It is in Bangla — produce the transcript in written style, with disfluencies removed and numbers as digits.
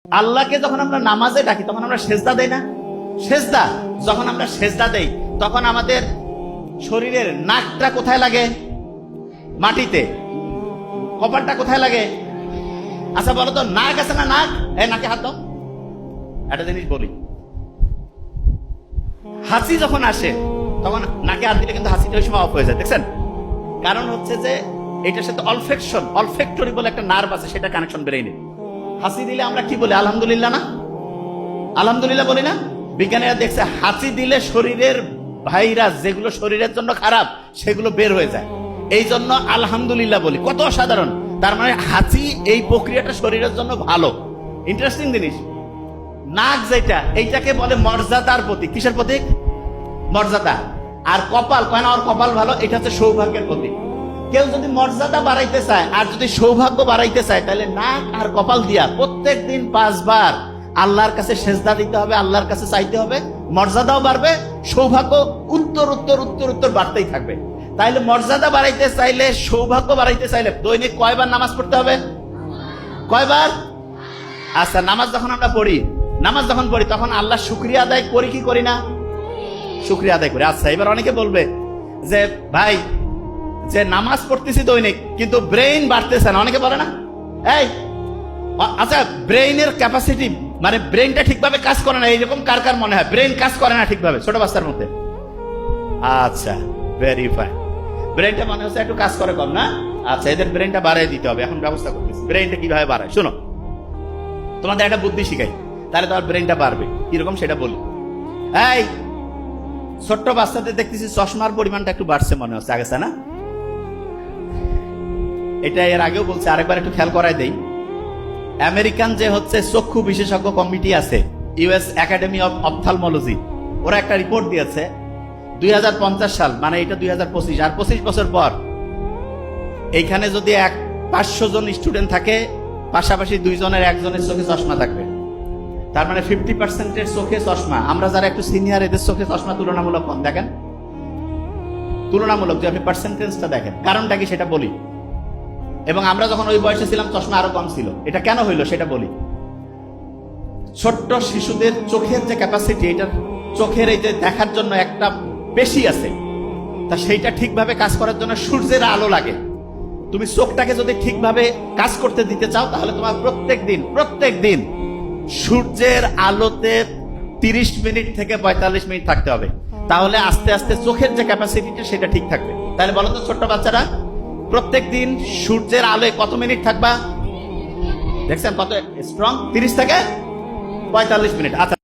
আল্লাহকে যখন আমরা নামাজে ডাকি তখন আমরা সেজদা দেই না? সেজদা যখন আমরা সেজদা দেই তখন আমাদের শরীরের নাকটা কোথায় লাগে? মাটিতে। কপালটা কোথায় লাগে? আচ্ছা বলো তো, নাক আছে না? নাক, এই নাকে হাত দাও। একটা জিনিস বলি, হাসি যখন আসে তখন নাকে হাত দিলে কিন্তু হাসিটা ওই সময় অফ হয়ে যায়, দেখছেন? কারণ হচ্ছে যে এটার সাথে অলফেক্টরি বলে একটা নার্ভ আছে, সেটা কানেকশন ব্রেইনে। হাসি দিলে আমরা কি বলি? আলহামদুলিল্লাহ না? আলহামদুলিল্লাহ বলি না? বিজ্ঞানীরা দেখছে হাসি দিলে শরীরের ভাইরাস যেগুলো শরীরের জন্য খারাপ সেগুলো বের হয়ে যায়, এই জন্য আলহামদুলিল্লাহ বলি। কত অসাধারণ! তার মানে হাসি এই প্রক্রিয়াটা শরীরের জন্য ভালো। ইন্টারেস্টিং জিনিস। নাক যেটা, এইটাকে বলে মর্যাদার প্রতীক। কিসের প্রতীক? মর্যাদা। আর কপাল, কয় না ওর কপাল ভালো, এটা হচ্ছে সৌভাগ্যের প্রতীক। কেউ যদি মর্যাদা বাড়াইতে চায় আর যদি সৌভাগ্য বাড়াইতে চায়, তাহলে নাক আর কপাল দিয়া প্রত্যেক দিন 5 বার আল্লাহর কাছে সেজদা দিতে হবে, আল্লাহর কাছে চাইতে হবে। মর্যাদাও বাড়বে, সৌভাগ্য উত্তর উত্তর উত্তর উত্তর বাড়তেই থাকবে। তাইলে মর্যাদা বাড়াইতে চাইলে, সৌভাগ্য বাড়াইতে চাইলে দৈনিক কয়বার নামাজ পড়তে হবে? কয়বার? আচ্ছা, নামাজ যখন আমরা পড়ি, নামাজ যখন পড়ি তখন আল্লাহ শুকরিয়া আদায় করি কি করি না? শুকরিয়া আদায় করি। আচ্ছা, এবার অনেকে বলবে যে ভাই, যে নামাজ পড়তেছি দৈনিক কিন্তু ব্রেইন বাড়তেছে না, অনেকে বলে না? এই আচ্ছা, ব্রেইনের ক্যাপাসিটি মানে ব্রেইনটা ঠিকভাবে কাজ করে না, এইরকম কার কার মনে হয় ব্রেইন কাজ করে না ঠিকভাবে ছোট বাচ্চার মধ্যে? আচ্ছা, ভেরি ফাইন। ব্রেইনটা মনে হচ্ছে একটু কাজ করে কম না? আচ্ছা, এদের ব্রেইনটা বাড়াই দিতে হবে, এখন ব্যবস্থা করতেছি। ব্রেইনটা কিভাবে বাড়ায় শোনো, তোমাদের একটা বুদ্ধি শিখাই, তাহলে তোমার ব্রেইনটা বাড়বে। কিরকম সেটা বলি। এই ছোট্ট বাচ্চাদের দেখতেছি চশমার পরিমাণটা একটু বাড়ছে মনে হচ্ছে, আগে না? এটা এর আগেও বলছে, আরেকবার একটু খেয়াল করাই দেই। আমেরিকান যে হচ্ছে চক্ষু বিশেষজ্ঞ কমিটি আছে, ইউএস একাডেমি অফ অপথ্যালমোলজি, ওরা একটা রিপোর্ট দিয়েছে 2050 সাল, মানে এটা 2025, আর 25 বছর পর এইখানে যদি 500 জন স্টুডেন্ট থাকে, পাশাপাশি 2 জনের 1 জনের চোখে চশমা থাকবে। তার মানে 50%-এর চোখে চশমা। আমরা যারা একটু সিনিয়র, এদের চোখে চশমা তুলনামূলক কম। দেখেন, তুলনামূলক যে আপনি পার্সেন্টেজটা দেখেন, কারণটা কি সেটা বলি। এবং আমরা যখন ওই বয়সে ছিলাম চশমা আরো কম ছিল। এটা কেন হইলো সেটা বলি। ছোট্ট শিশুদের চোখের যে ক্যাপাসিটি, এটা চোখের এই যে দেখার জন্য একটা পেশি আছে, তা সেইটা ঠিকভাবে কাজ করার জন্য সূর্যের আলো লাগে। তুমি চোখটাকে যদি ঠিকভাবে কাজ করতে দিতে চাও, তাহলে তোমার প্রত্যেক দিন সূর্যের আলোতে 30 মিনিট থেকে 45 মিনিট থাকতে হবে। তাহলে আস্তে আস্তে চোখের যে ক্যাপাসিটিটা সেটা ঠিক থাকবে। তাহলে বলো তো ছোট্ট বাচ্চারা, প্রত্যেক দিন সূর্যের আলোয় কত মিনিট থাকবা? দেখছেন কত স্ট্রং? 30 থেকে 45 মিনিট। আচ্ছা।